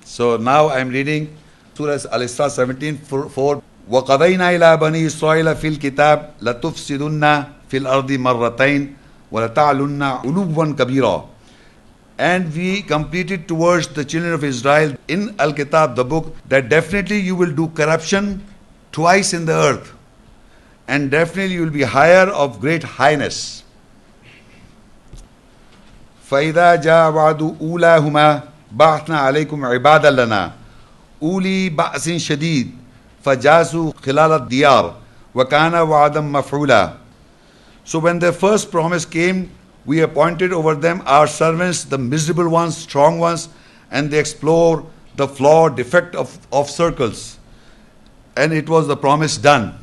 So now I'm reading Surah Al-Isra 17:4. وَقَضَيْنَا إِلَى بَنِي إِسْرَائِيلَ فِي الْكِتَابِ لَتُفْسِدُنَّ فِي الْأَرْضِ مَرَّتَيْنِ وَلَتَعْلُنَّ عُلُوًّا كَبِيرًا. And we completed towards the children of Israel in Al-Kitab, the book, that definitely you will do corruption twice in the earth. And definitely you will be higher of great highness. فَإِذَا جَاءَ وَعْدُ أُولَاهُمَا بَعَثْنَا عَلَيْكُمْ عِبَادًا لَنَا أُولِي بَأْسٍ شَدِيدٍ فَجَاسُوا خِلَالَ الدِّيَارِ وَكَانَ وَعْدًا مَفْعُولًا. So when their first promise came, we appointed over them our servants, the miserable ones, strong ones, and they explore the flaw, defect of circles. And it was the promise done.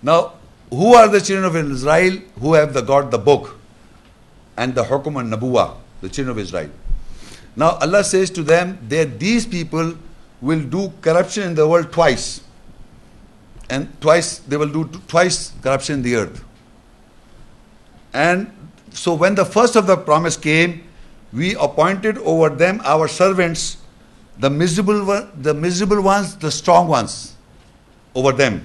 Now, who are the children of Israel who have got the book and the Hukum and Nabuwa, the children of Israel? Now, Allah says to them that these people will do corruption in the world twice. And twice, they will do twice corruption in the earth. And so when the first of the promise came, we appointed over them our servants, the miserable ones, the strong ones, over them.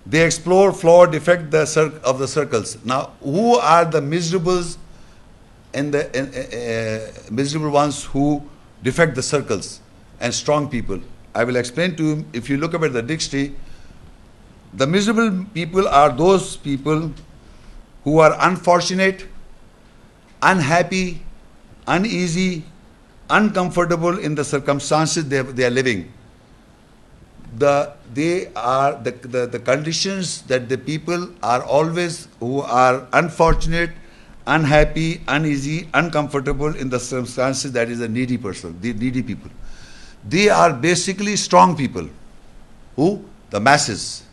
They explore flaw, defect of the circles. Now, who are the miserables and the miserable ones who defect the circles and strong people? I will explain to you. If you look up at the dictionary, the miserable people are those people who are unfortunate, unhappy, uneasy, uncomfortable in the circumstances they are living. The conditions that the people are always who are unfortunate, unhappy, uneasy, uncomfortable in the circumstances, that is a needy person, the needy people. They are basically strong people. Who? The masses.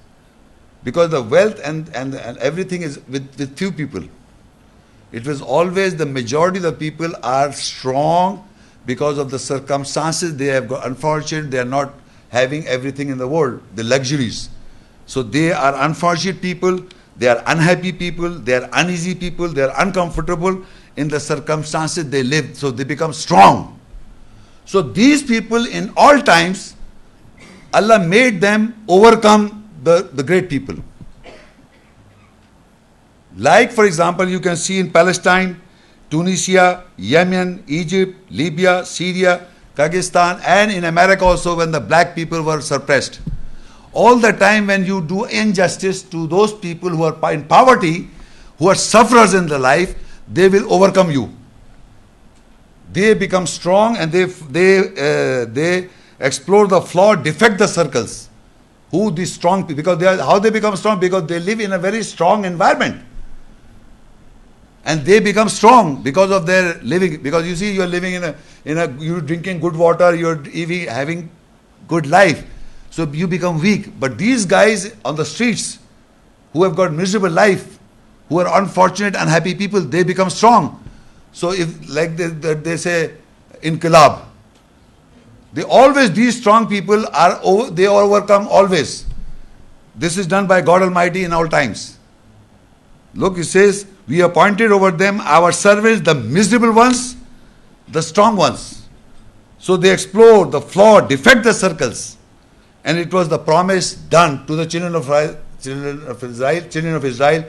Because the wealth and everything is with few people. It was always the majority of the people are strong because of the circumstances they have got. Unfortunate, they are not having everything in the world, the luxuries. So they are unfortunate people, they are unhappy people, they are uneasy people, they are uncomfortable in the circumstances they live. So they become strong. So these people in all times, Allah made them overcome the great people. Like, for example, you can see in Palestine, Tunisia, Yemen, Egypt, Libya, Syria, Kyrgyzstan, and in America also, when the black people were suppressed. All the time when you do injustice to those people who are in poverty, who are sufferers in their life, they will overcome you. They become strong and they explore the flaw, defect the circles. Who these strong people? Because how they become strong? Because they live in a very strong environment. And they become strong because of their living. Because you see, you are living you're drinking good water, you're having good life. So you become weak. But these guys on the streets who have got miserable life, who are unfortunate, unhappy people, they become strong. So if, like they say, Inqilab, these strong people they overcome always. This is done by God Almighty in all times. Look, it says, we appointed over them our servants, the miserable ones, the strong ones. So they explore the flaw, defect the circles. And it was the promise done to the children of Israel.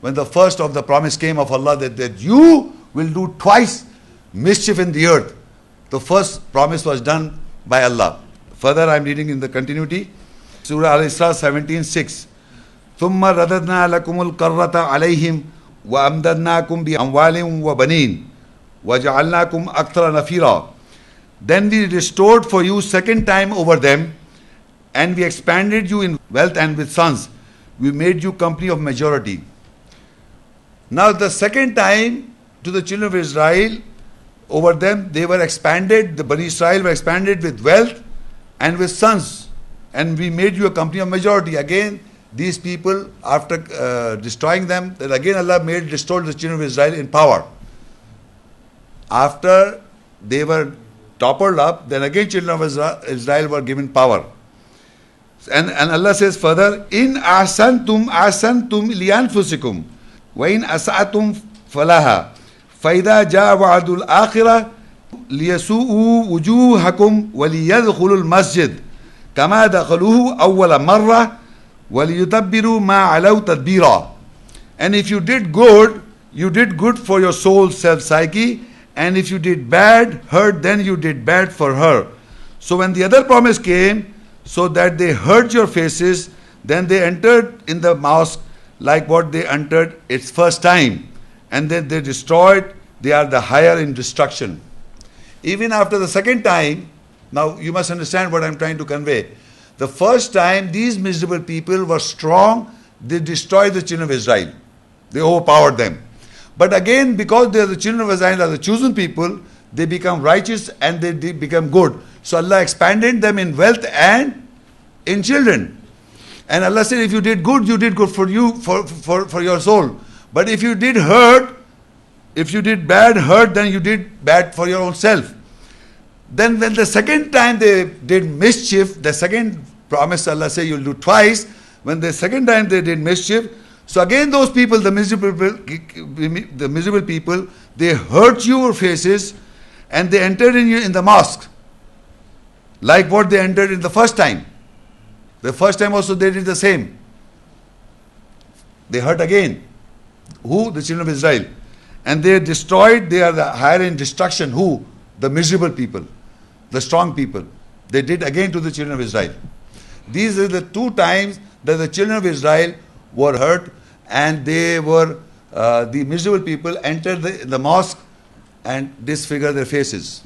When the first of the promise came of Allah that you will do twice mischief in the earth. The first promise was done by Allah. Further, I am reading in the continuity. Surah Al-Isra 17:6. ثُمَّ رَدَدْنَا لَكُمُ الْقَرَّةَ عَلَيْهِمْ وَأَمْدَدْنَاكُمْ بِأَمْوَالٍ وَبَنِينَ وَجَعَلْنَاكُمْ أَكْثَرَ نَفِيرًا. Then we restored for you second time over them, and we expanded you in wealth and with sons. We made you company of majority. Now the second time to the children of Israel, over them they were expanded, the Bani Israel were expanded with wealth and with sons. And we made you a company of majority. Again, these people, after destroying them, then again Allah restored the children of Israel in power. After they were toppled up, then again children of Israel were given power. And Allah says further, In ahsantum lianfusikum wa in asa'tum falaha fa idha jaa wa'dul akhirah لِيَسُوءُوا وُجُوهَكُمْ وَلِيَدْخُلُوا الْمَسْجِدَ كَمَا دَخَلُوهُ أَوَّلَ مَرَّةٍ وَلِيُتَبِّرُوا مَا عَلَوْا تَدْبِيرًا. And if you did good, you did good for your soul, self-psyche. And if you did bad, hurt, then you did bad for her. So when the other promise came, so that they hurt your faces, then they entered in the mosque like what they entered its first time. And then they destroyed, they are the higher in destruction. Even after the second time, now you must understand what I'm trying to convey. The first time, these miserable people were strong, they destroyed the children of Israel. They overpowered them. But again, because they are the children of Israel, are the chosen people, they become righteous and they become good. So Allah expanded them in wealth and in children. And Allah said, if you did good for you, for your soul. But if you did hurt, if you did bad hurt, then you did bad for your own self. Then when the second time they did mischief, the second promise Allah said you'll do twice. When the second time they did mischief, so again those people, the miserable people, they hurt your faces and they entered in the mosque. Like what they entered in the first time. The first time also they did the same. They hurt again. Who? The children of Israel. And they destroyed, they are the higher in destruction. Who? The miserable people. The strong people. They did again to the children of Israel. These are the two times that the children of Israel were hurt and they were, the miserable people entered the mosque and disfigured their faces.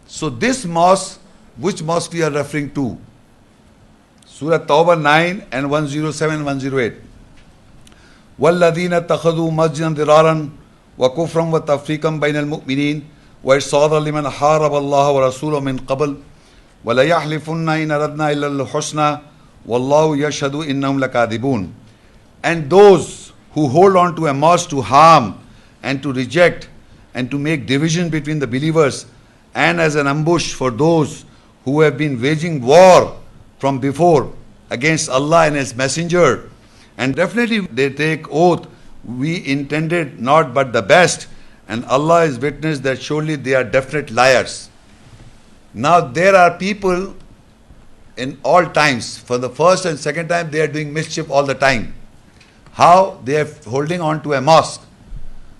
So this mosque, which mosque we are referring to? Surah Tawbah 9 and 107 and 108. وَالَّذِينَ اتَّخَذُوا مَسْجِدًا ضِرَارًا وَكُفْرًا وَتَفْرِيقًا بَيْنَ الْمُؤْمِنِينَ وَإِرْصَادًا لِمَنْ حَارَبَ اللَّهَ وَرَسُولَهُ مِنْ قَبْلُ وَلَيَحْلِفُنَّ إِنْ أَرَدْنَا إِلَّا الْحُسْنَى وَاللَّهُ يَشْهَدُ إِنَّهُمْ لَكَاذِبُونَ. And those who hold on to a mosque to harm and to reject and to make division between the believers and as an ambush for those who have been waging war from before against Allah and His Messenger. And definitely they take oath, we intended not but the best, and Allah is witness that surely they are definite liars. Now there are people in all times, for the first and second time they are doing mischief all the time. How? They are holding on to a mosque.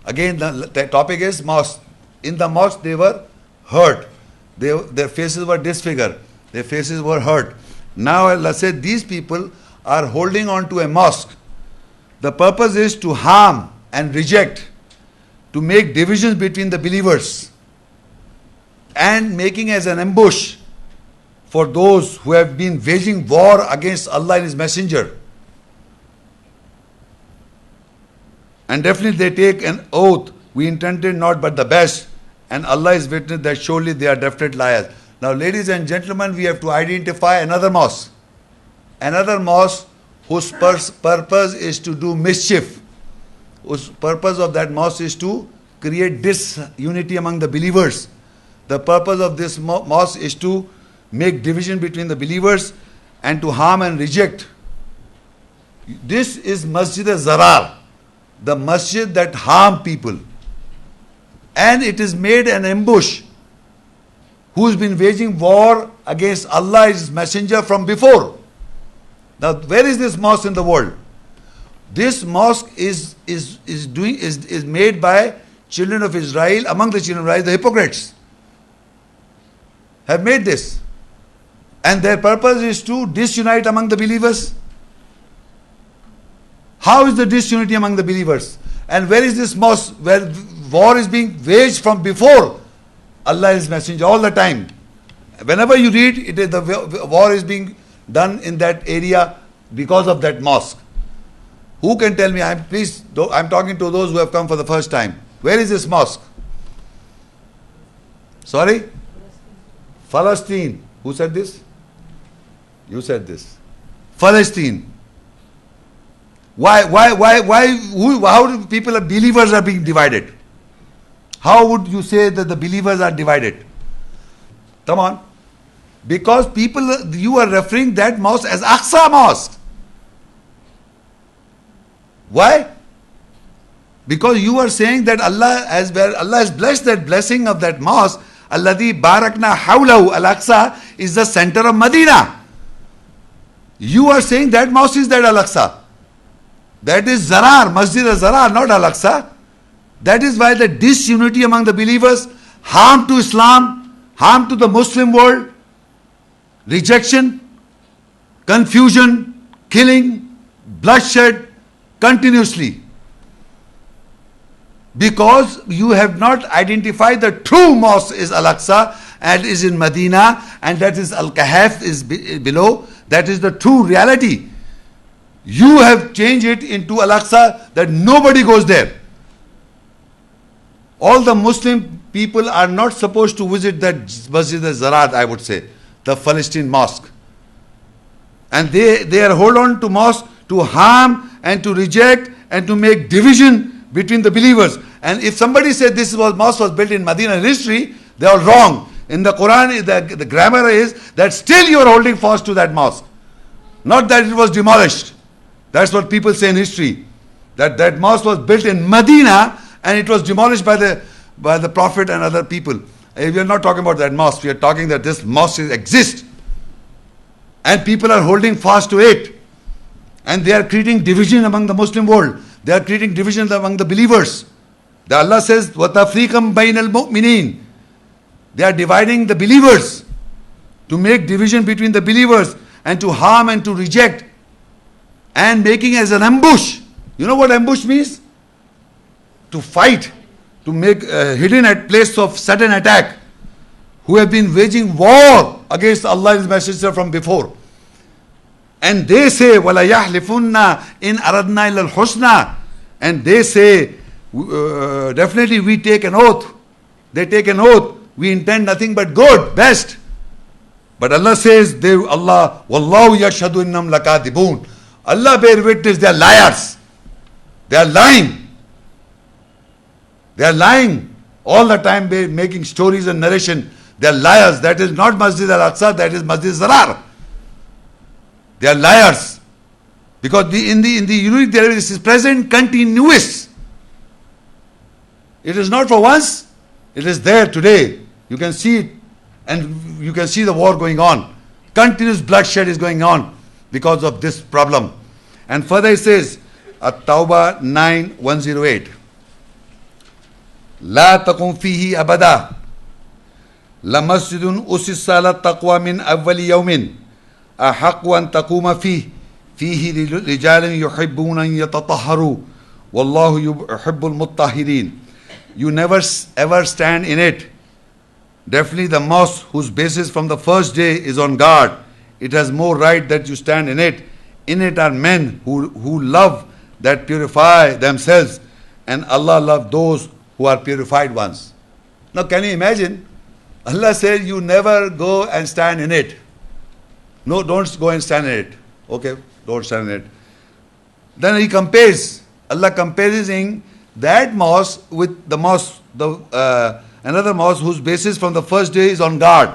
Again the topic is mosque. In the mosque they were hurt. Their faces were disfigured. Their faces were hurt. Now Allah said these people are holding on to a mosque. The purpose is to harm and reject, to make divisions between the believers and making as an ambush for those who have been waging war against Allah and His Messenger. And definitely they take an oath, we intended not but the best, and Allah is witness that surely they are definite liars. Now ladies and gentlemen, we have to identify another mosque. Another mosque whose purpose is to do mischief. Whose purpose of that mosque is to create disunity among the believers. The purpose of this mosque is to make division between the believers and to harm and reject. This is Masjid al-Zarar, the masjid that harm people. And it is made an ambush. Who's been waging war against Allah and His Messenger from before. Now, where is this mosque in the world? This mosque is made by children of Israel, among the children of Israel, the hypocrites have made this. And their purpose is to disunite among the believers. How is the disunity among the believers? And where is this mosque where war is being waged from before Allah and His Messenger all the time? Whenever you read, the war is being done in that area because of that mosque. Who can tell me? I'm talking to those who have come for the first time. Where is this mosque? Sorry? Palestine. Who said this? You said this. Palestine. Why, how do believers are being divided? How would you say that the believers are divided? Come on. Because you are referring that mosque as Aqsa Mosque. Why? Because you are saying that Allah has blessed that blessing of that mosque. Alladhi barakna hawlahu. Al-Aqsa is the center of Medina. You are saying that mosque is that Al-Aqsa. That is Zarar, Masjid al-Zarar, not Al-Aqsa. That is why the disunity among the believers, harm to Islam, harm to the Muslim world, rejection, confusion, killing, bloodshed continuously. Because you have not identified the true mosque is Al-Aqsa and is in Medina, and that is Al-Kahf is below. That is the true reality. You have changed it into Al-Aqsa that nobody goes there. All the Muslim people are not supposed to visit that Masjid al-Zarar, I would say, the Palestine mosque. And they are hold on to mosque to harm and to reject and to make division between the believers. And if somebody said this mosque was built in Medina history, they are wrong. In the Quran, the grammar is that still you are holding fast to that mosque. Not that it was demolished. That's what people say in history. That mosque was built in Medina and it was demolished by the Prophet and other people. We are not talking about that mosque. We are talking that this mosque exists. And people are holding fast to it. And they are creating division among the Muslim world. They are creating division among the believers. The Allah says, وَتَفْرِيقًا بَيْنَ الْمُؤْمِنِينَ. They are dividing the believers to make division between the believers and to harm and to reject and making as an ambush. You know what ambush means? To fight, to make hidden at place of sudden attack, who have been waging war against Allah and His Messenger from before. And they say, وَلَا يَحْلِفُنَّ إِنْ أَرَدْنَا إِلَّا الْحُسْنَى. And they say, definitely we take an oath. They take an oath. We intend nothing but good, best. But Allah says, Allah, وَاللَّهُ يَشْهَدُ إِنَّهُمْ لَكَاذِبُونَ. Allah bear witness, they are liars. They are lying. They are lying all the time, making stories and narration. They are liars. That is not Masjid al-Aqsa, that is Masjid Zarar. They are liars. Because in the unit there is present continuous. It is not for once. It is there today. You can see it. And you can see the war going on. Continuous bloodshed is going on because of this problem. And further it says, At-Tawbah 9:108. لا تقم فيه أبدا لمسجد أسس على التقوى من أول يوم أحق أن تقوم فيه رجال يحبون أن يتطهروا والله يحب المطهرين. You never ever stand in it. Definitely the mosque whose basis from the first day is on guard. It has more right that you stand in it. In it are men who love that purify themselves, and Allah loves those who are purified ones. Now can you imagine? Allah said you never go and stand in it. No, don't go and stand in it. Okay, don't stand in it. Then He compares, Allah comparing that mosque with the mosque, another mosque whose basis from the first day is on guard.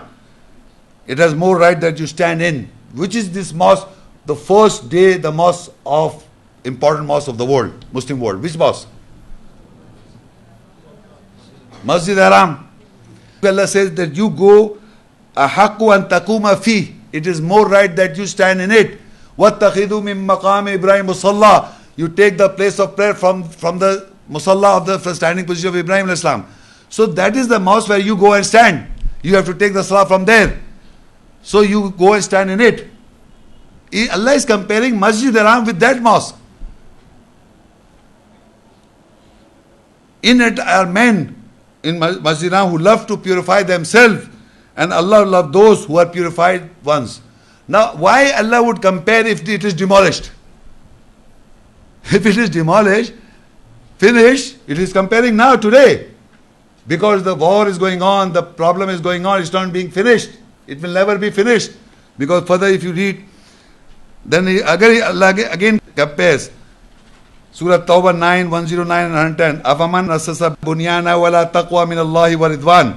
It has more right that you stand in. Which is this mosque? The first day, the mosque of important mosque of the world, Muslim world. Which mosque? Masjid Haram. Allah says that you go ahakku an takuma fi. It is more right that you stand in it. Wattakhidu min maqam Ibrahim musalla. You take the place of prayer from the musalla of the standing position of Ibrahim al-Islam. So that is the mosque where you go and stand. You have to take the salah from there. So you go and stand in it. Allah is comparing Masjid Haram with that mosque. In it are men in Masjid Haram who love to purify themselves, and Allah loves those who are purified ones. Now, why Allah would compare if it is demolished? If it is demolished, finished, it is comparing now, today. Because the war is going on, the problem is going on, it's not being finished. It will never be finished. Because further if you read, then Allah again compares. Surah Tawbah 9, 109 and 110. Afaman asasa bunyana wala taqwa min Allahi wa ridwan.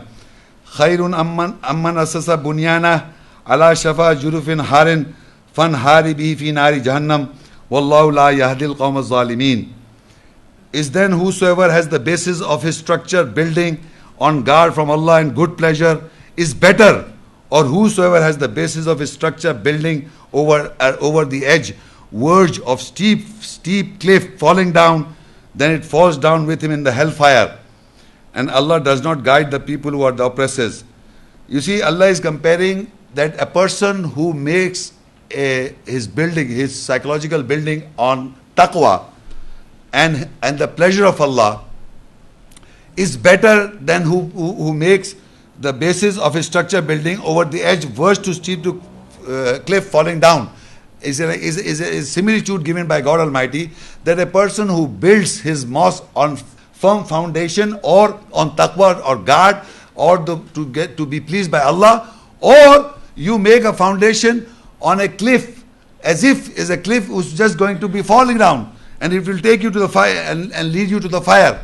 Khairun amman asasa bunyana ala shafa jurufin harin fan hari bihi fi nari jahannam. Wallahu la yahdil qawma zalimin. is then whosoever has the basis of his structure building on guard from Allah and good pleasure is better, or whosoever has the basis of his structure building over the edge, verge of steep cliff falling down, then it falls down with him in the hellfire. And Allah does not guide the people who are the oppressors. You see, Allah is comparing that a person who makes his building, his psychological building on taqwa and the pleasure of Allah is better than who makes the basis of his structure building over the edge, verge to steep to cliff falling down. Is a similitude given by God Almighty that a person who builds his mosque on firm foundation or on taqwa or guard or to be pleased by Allah, or you make a foundation on a cliff as if is a cliff who's just going to be falling down and it will take you to the fire and lead you to the fire.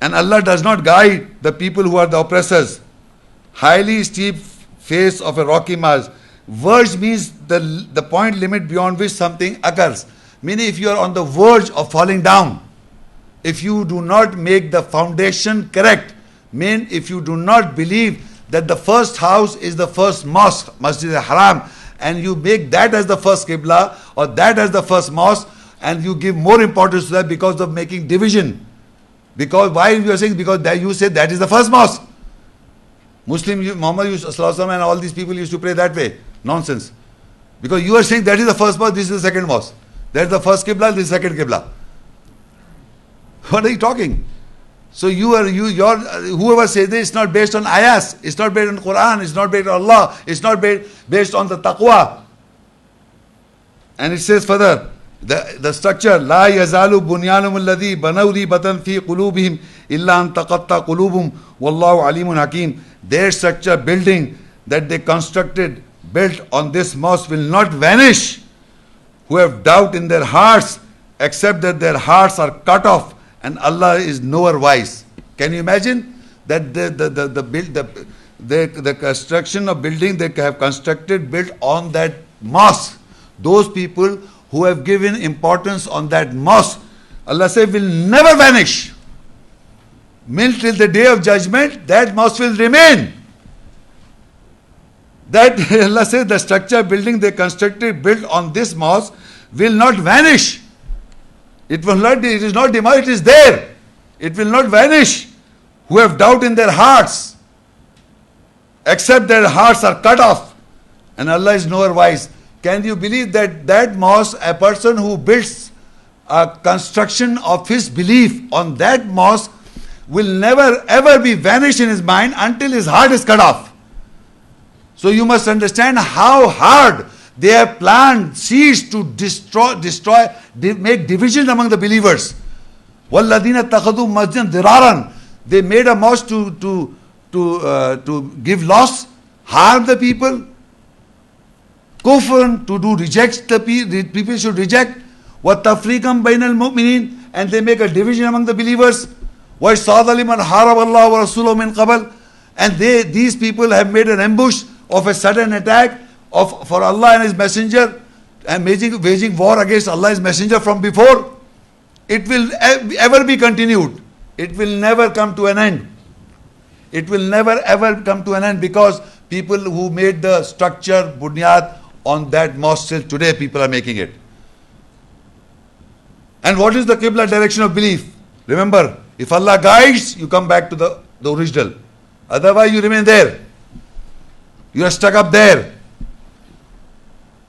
And Allah does not guide the people who are the oppressors. Highly steep face of a rocky mass. Verge means the point limit beyond which something occurs. Meaning if you are on the verge of falling down, if you do not make the foundation correct, mean if you do not believe that the first house is the first mosque, Masjid al-Haram, and you make that as the first Qibla or that as the first mosque, and you give more importance to that because of making division. Because why you are saying? Because that you say that is the first mosque. Muhammad and all these people used to pray that way. Nonsense. Because you are saying that is the first mosque, this is the second mosque. That is the first Qibla, this is the second Qibla. What are you talking? So whoever says this, it's not based on ayahs, it's not based on Quran, it's not based on Allah, it's not based on the taqwa. And it says further, the structure, لا يزال بنيانهم الذي بنوا ريبة في قلوبهم إلا أن تقطع قلوبهم والله عليم حكيم. Their structure building that they constructed, built on this mosque will not vanish, who have doubt in their hearts, except that their hearts are cut off, and Allah is knower wise. Can you imagine that the construction of building they have constructed, built on that mosque, those people who have given importance on that mosque, Allah says will never vanish. Means till the day of judgment, that mosque will remain. That Allah says the structure building they constructed, built on this mosque, will not vanish. It is not demolished, it is there. It will not vanish. Who have doubt in their hearts, except their hearts are cut off. And Allah is knower wise. Can you believe that mosque, a person who builds a construction of his belief on that mosque will never ever be vanished in his mind until his heart is cut off. So you must understand how hard they have planned seeds to destroy, make division among the believers. وَالَّذِينَ اتَّخَذُوا مَسْجِدًا ضِرَارًا. They made a mosque to give loss, harm the people. Kufr, to do reject the people should reject. وَالتَّفْرِيقًا بَيْنَ الْمُؤْمِنِينَ. And they make a division among the believers. وَإِصَادَ لِمَنْ حَارَبَ اللَّهَ وَرَسُولَهُ مِنْ قَبَلٍ. And these people have made an ambush of a sudden attack for Allah and His Messenger, and waging war against Allah and His Messenger from before. It will ever be continued. It will never come to an end. It will never ever come to an end, because people who made the structure, bunyad, on that mosque till today, people are making it. And what is the Qibla direction of belief? Remember, if Allah guides, you come back to the original. Otherwise, you remain there. You are stuck up there.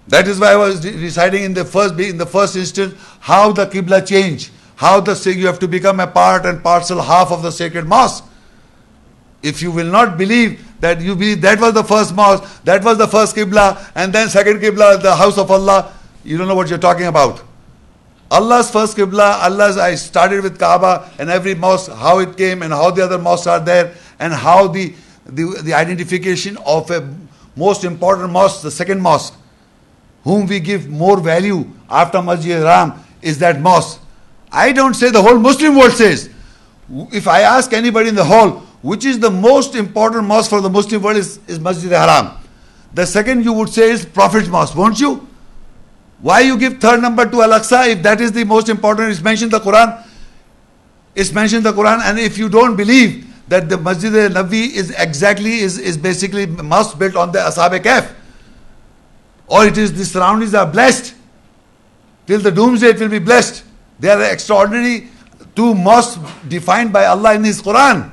That is why I was reciting in the first instance how the Qibla changed. How you have to become a part and parcel, half of the sacred mosque. If you will not believe that you believe that was the first mosque, that was the first Qibla, and then second Qibla, the house of Allah, you don't know what you're talking about. Allah's first Qibla, I started with Kaaba and every mosque, how it came and how the other mosques are there, and how the identification of a most important mosque, the second mosque, whom we give more value after Masjid al-Haram, is that mosque. I don't say, the whole Muslim world says. If I ask anybody in the hall, which is the most important mosque for the Muslim world, is Masjid al-Haram. The second you would say is Prophet's Mosque, won't you? Why you give third number to Al-Aqsa if that is the most important? It's mentioned in the Quran. It's mentioned in the Quran, and if you don't believe that the Masjid al-Nabawi is basically mosque built on the Ashab Kahf, or it is the surroundings are blessed till the doomsday, it will be blessed. They are extraordinary two mosques defined by Allah in His Quran.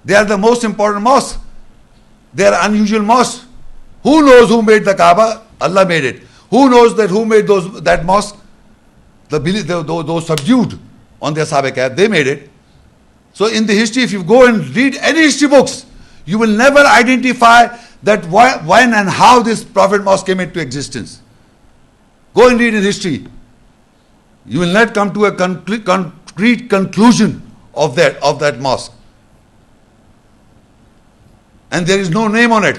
They are the most important mosques. They are unusual mosques. Who knows who made the Kaaba? Allah made it. Who knows that who made that mosque? Those subdued on the Ashab Kahf, they made it. So in the history, if you go and read any history books, you will never identify that when and how this Prophet Mosque came into existence. Go and read in history. You will not come to a concrete conclusion of that mosque. And there is no name on it.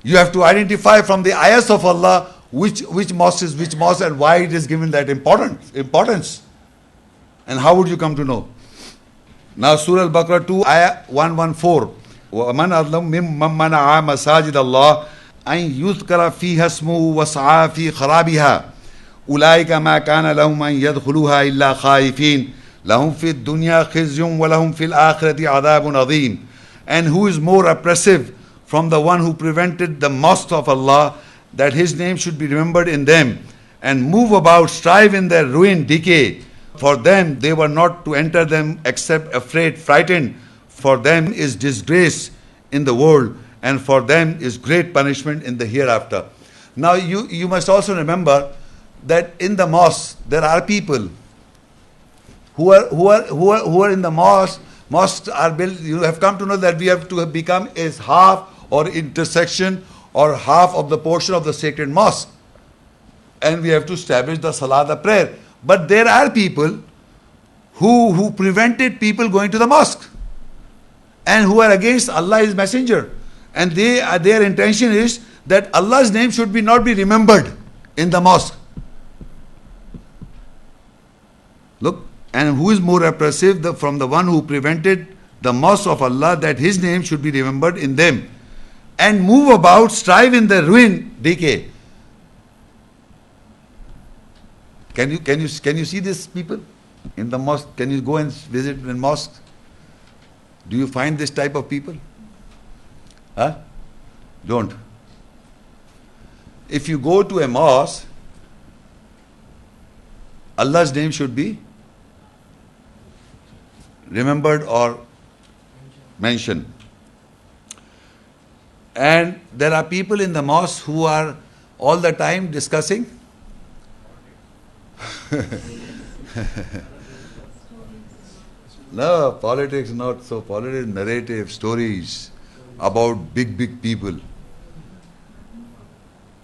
You have to identify from the ayahs of Allah which mosque is which mosque and why it is given that importance. And how would you come to know? Now Surah Al-Baqarah 2, ayah 114. وَمَنْ أَظْلَمُ مِمَّنْ مَنَعَ مَسَاجِدَ اللَّهِ أَنْ يُذْكَرَ فِيهَا اسْمُهُ وَسَعَى فِي خَرَابِهَا أُولَٰئِكَ مَا كَانَ لَهُمْ أَنْ يَدْخُلُوهَا إِلَّا خَائِفِينَ لَهُمْ فِي الدُّنْيَا خِزْيٌ وَلَهُمْ فِي الْآخِرَةِ عَذَابٌ عَظِيمٌ. And who is more oppressive from the one who prevented the mosque of Allah, that His name should be remembered in them, and move about, strive in their ruin, decay. For them, they were not to enter them except afraid, frightened. For them is disgrace in the world, and for them is great punishment in the hereafter. Now you must also remember that in the mosque there are people who are in the mosque. Mosques are built. You have come to know that we have to become as half or intersection or half of the portion of the sacred mosque, and we have to establish the salah, the prayer. But there are people who prevented people going to the mosque, and who are against Allah, His Messenger, and their intention is that Allah's name should not be remembered in the mosque. Look, and who is more oppressive from the one who prevented the mosque of Allah, that His name should be remembered in them, and move about, strive in their ruin, decay. Can you see these people in the mosque? Can you go and visit in mosques? Do you find this type of people? Huh? Don't. If you go to a mosque, Allah's name should be remembered or mentioned. And there are people in the mosque who are all the time discussing no, politics not so. Politics, narrative, stories about big people.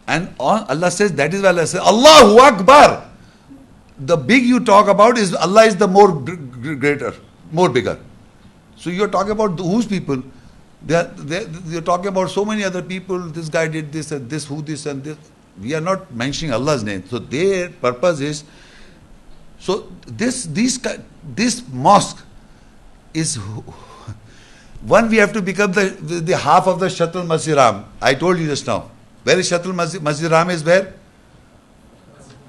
And Allah says, that is why Allah says, Allahu Akbar. The big you talk about is Allah is the more greater, more bigger. So you're talking about whose people? You're talking about so many other people. This guy did this and this, who this and this. We are not mentioning Allah's name. So their purpose is, so this mosque is one, we have to become the half of the Shatrul Masjid Haram. I told you just now. Where is Shatrul Masjid Haram is where?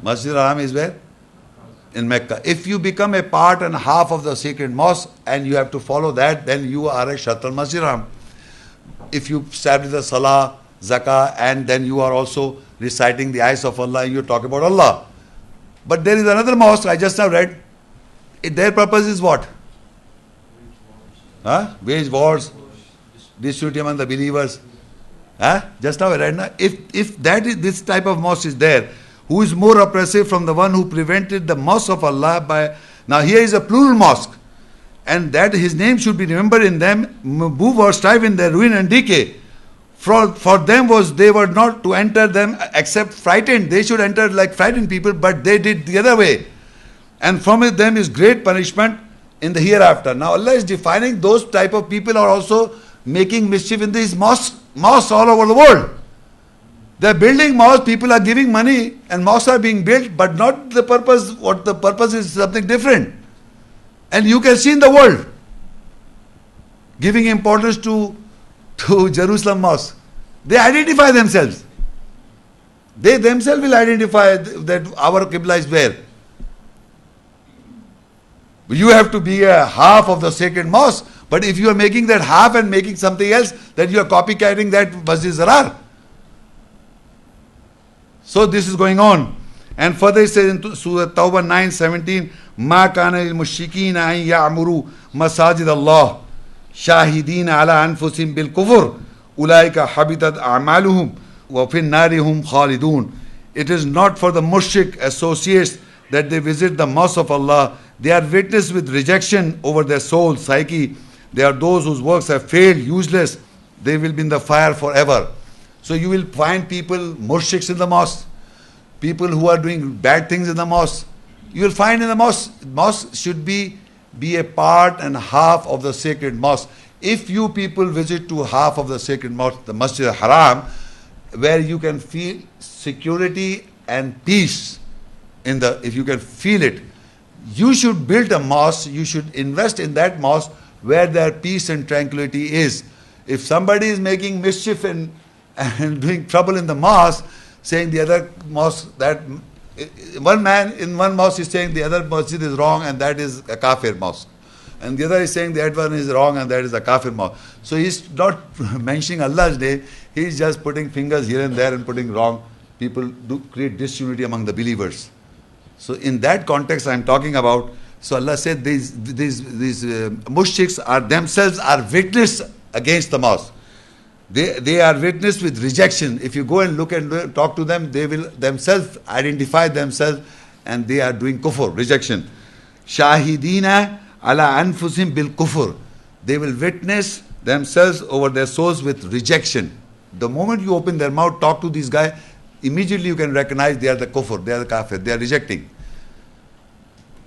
Masjid Haram is where? In Mecca. If you become a part and half of the sacred mosque and you have to follow that, then you are a Shatrul Masjid Haram. If you establish the Salah, Zakah, and then you are also reciting the ayahs of Allah and you talk about Allah. But there is another mosque I just now read. Their purpose is what? Wage wars, disunity among the believers. Just now I read. If this type of mosque is there, who is more oppressive from the one who prevented the mosque of Allah by... Now here is a plural mosque, and that His name should be remembered in them, move or strive in their ruin and decay. For them they were not to enter them except frightened. They should enter like frightened people, but they did the other way. And from them is great punishment in the hereafter. Now Allah is defining those type of people are also making mischief in these mosques all over the world. They are building mosques, people are giving money, and mosques are being built, but not the purpose. What the purpose is something different. And you can see in the world giving importance to Jerusalem mosque. They identify themselves. They themselves will identify that our Qibla is where. You have to be a half of the sacred mosque. But if you are making that half and making something else, then you are copycatting that Masjid Zarar. So this is going on. And further it says in Surah Tawbah 9:17, مَا كَانَ لِلْمُشْرِكِينَ أَن يَعْمُرُوا مَسَاجِدَ اللَّهِ شَاهِدِينَ عَلَىٰ أَنفُسِهِمْ بِالْكُفْرِ أُولَٰئِكَ حَبِطَتْ أَعْمَالُهُمْ وَفِي النَّارِ هُمْ خَالِدُونَ. It is not for the mushrik associates that they visit the mosque of Allah. They are witness with rejection over their soul, psyche. They are those whose works have failed, useless. They will be in the fire forever. So you will find people, mushriks in the mosque, people who are doing bad things in the mosque. You will find in the mosque, mosque should be a part and half of the sacred mosque. If you people visit to half of the sacred mosque, the Masjid al-Haram, where you can feel security and peace, if you can feel it, you should build a mosque, you should invest in that mosque where their peace and tranquility is. If somebody is making mischief and doing trouble in the mosque, saying the other mosque, that one man in one mosque is saying the other masjid is wrong and that is a kafir mosque. And the other is saying that one is wrong and that is a kafir mosque. So he's not mentioning Allah's name, he's just putting fingers here and there and putting wrong. People do create disunity among the believers. So in that context I'm talking about. So Allah said these mushriks are themselves are witness against the mosque. They are witness with rejection. If you go and look and talk to them, they will themselves identify themselves and they are doing kufr, rejection. Shahidina ala anfusim bil kufr. They will witness themselves over their souls with rejection. The moment you open their mouth, talk to these guys, immediately you can recognize they are the kufr, they are the kafir, they are rejecting.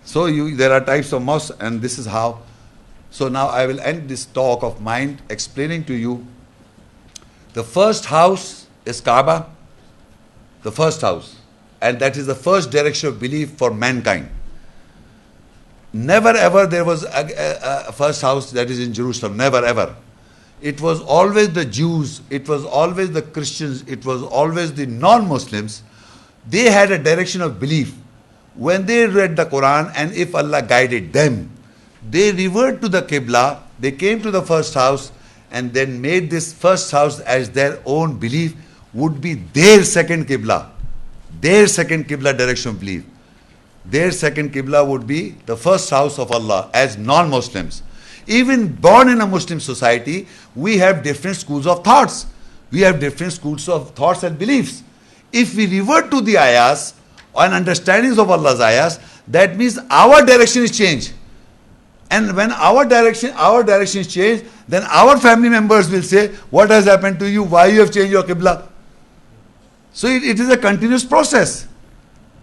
So there are types of mosques and this is how. So now I will end this talk of mine explaining to you. The first house is Kaaba, the first house. And that is the first direction of belief for mankind. Never ever there was a first house that is in Jerusalem, never ever. It was always the Jews, it was always the Christians, it was always the non-Muslims. They had a direction of belief. When they read the Quran and if Allah guided them, they revert to the Qibla, they came to the first house and then made this first house as their own belief would be their second Qibla. Their second Qibla direction of belief. Their second Qibla would be the first house of Allah as non-Muslims. Even born in a Muslim society, we have different schools of thoughts. We have different schools of thoughts and beliefs. If we revert to the ayahs and understandings of Allah's ayahs, that means our direction is changed. And when our direction is changed, then our family members will say, what has happened to you? Why you have changed your Qibla? So it is a continuous process.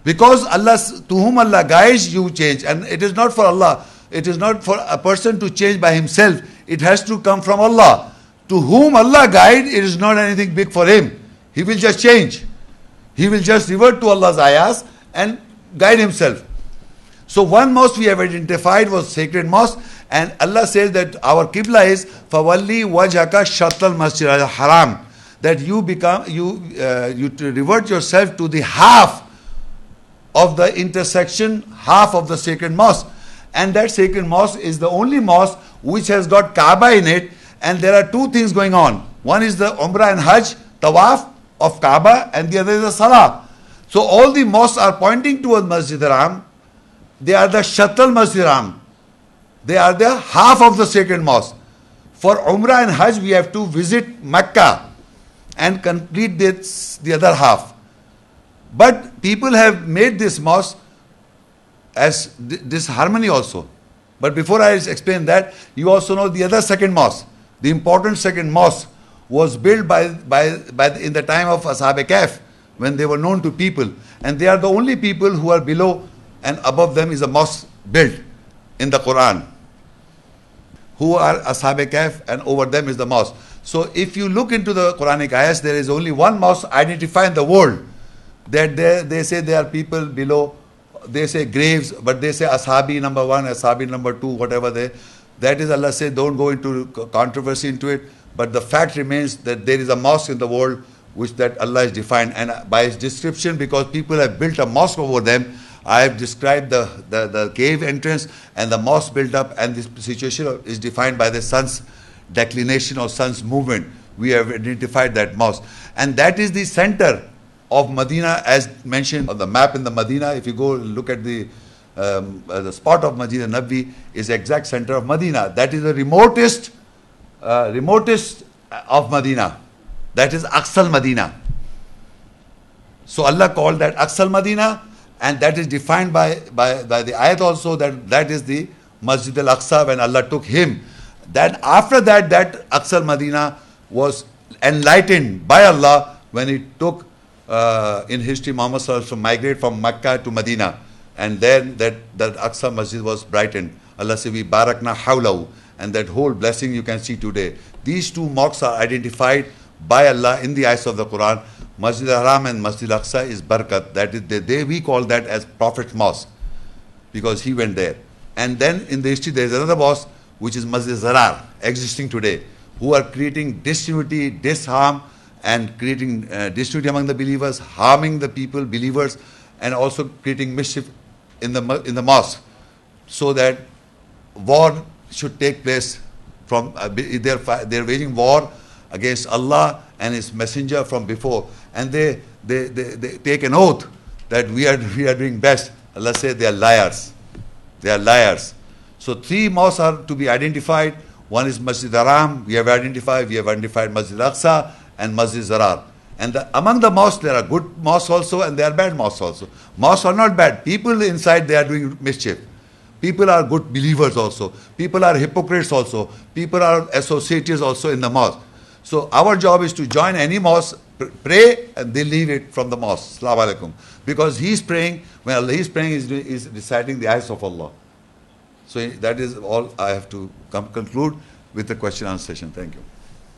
Because Allah, to whom Allah guides, you change. And it is not for Allah. It is not for a person to change by himself. It has to come from Allah. To whom Allah guides, it is not anything big for him. He will just change. He will just revert to Allah's ayahs and guide himself. So one mosque we have identified was sacred mosque, and Allah says that our Qibla is فَوَلِّي وَجْهَكَ شَطْرَ الْمَسْجِدِ الْحَرَامِ. That you revert yourself to the half of the intersection, half of the sacred mosque. And that sacred mosque is the only mosque which has got Kaaba in it, and there are two things going on. One is the Umrah and Hajj, Tawaf of Kaaba, and the other is the Salah. So all the mosques are pointing towards Masjid Haram. They are the Shatr Masjid Haram. They are the half of the sacred mosque. For Umrah and Hajj, we have to visit Mecca and complete the other half. But people have made this mosque as this harmony also. But before I explain that, you also know the other second mosque. The important second mosque was built in the time of Ashab Kahf, when they were known to people. And they are the only people who are below and above them is a mosque built in the Quran. Who are Ashab Kahf, and over them is the mosque. So if you look into the Quranic ayahs, there is only one mosque identified in the world. That they say there are people below, they say graves, but they say Ashabi number 1, Ashabi number 2, whatever that is, Allah says, don't go into controversy into it. But the fact remains that there is a mosque in the world which that Allah is defined, and by His description, because people have built a mosque over them, I have described the cave entrance and the mosque built up, and this situation is defined by the sun's declination or sun's movement. We have identified that mosque, and that is the center of Medina, as mentioned on the map in the Medina. If you go look at the spot of Masjid Nabawi, is the exact center of Medina. That is the remotest of Medina. That is Aqsal Medina. So Allah called that Aqsal Medina, and that is defined by the ayat also, that is the Masjid al-Aqsa when Allah took him. Then after that, that Aqsal Medina was enlightened by Allah when He took in history Muhammad Sallallahu Alaihi Wasallam migrate from Mecca to Medina, and then that Aqsa Masjid was brightened. Allah said, "We barakna hawlahu," and that whole blessing you can see today. These two mosques are identified by Allah in the eyes of the Quran. Masjid al-Haram and Masjid al-Aqsa is barakat. That is we call that as Prophet's Mosque, because he went there. And then in the history there is another mosque which is Masjid Zarar, existing today, who are creating disunity, disharm, and creating disunity among the believers, harming the people, believers, and also creating mischief in the mosque, so that war should take place. From they're waging war against Allah and His Messenger from before, and they take an oath that we are doing best. Allah said they are liars. They are liars. So 3 mosques are to be identified. One is Masjid Haram, we have identified Masjid Aqsa and Masjid Zarar. And among the mosques, there are good mosques also, and there are bad mosques also. Mosques are not bad. People inside, they are doing mischief. People are good believers also. People are hypocrites also. People are associates also in the mosque. So our job is to join any mosque, pray, and they leave it from the mosque. Assalamu alaikum. Because he's praying, when Allah is praying, he's reciting the ayahs of Allah. So that is all I have to conclude with the question and answer session. Thank you.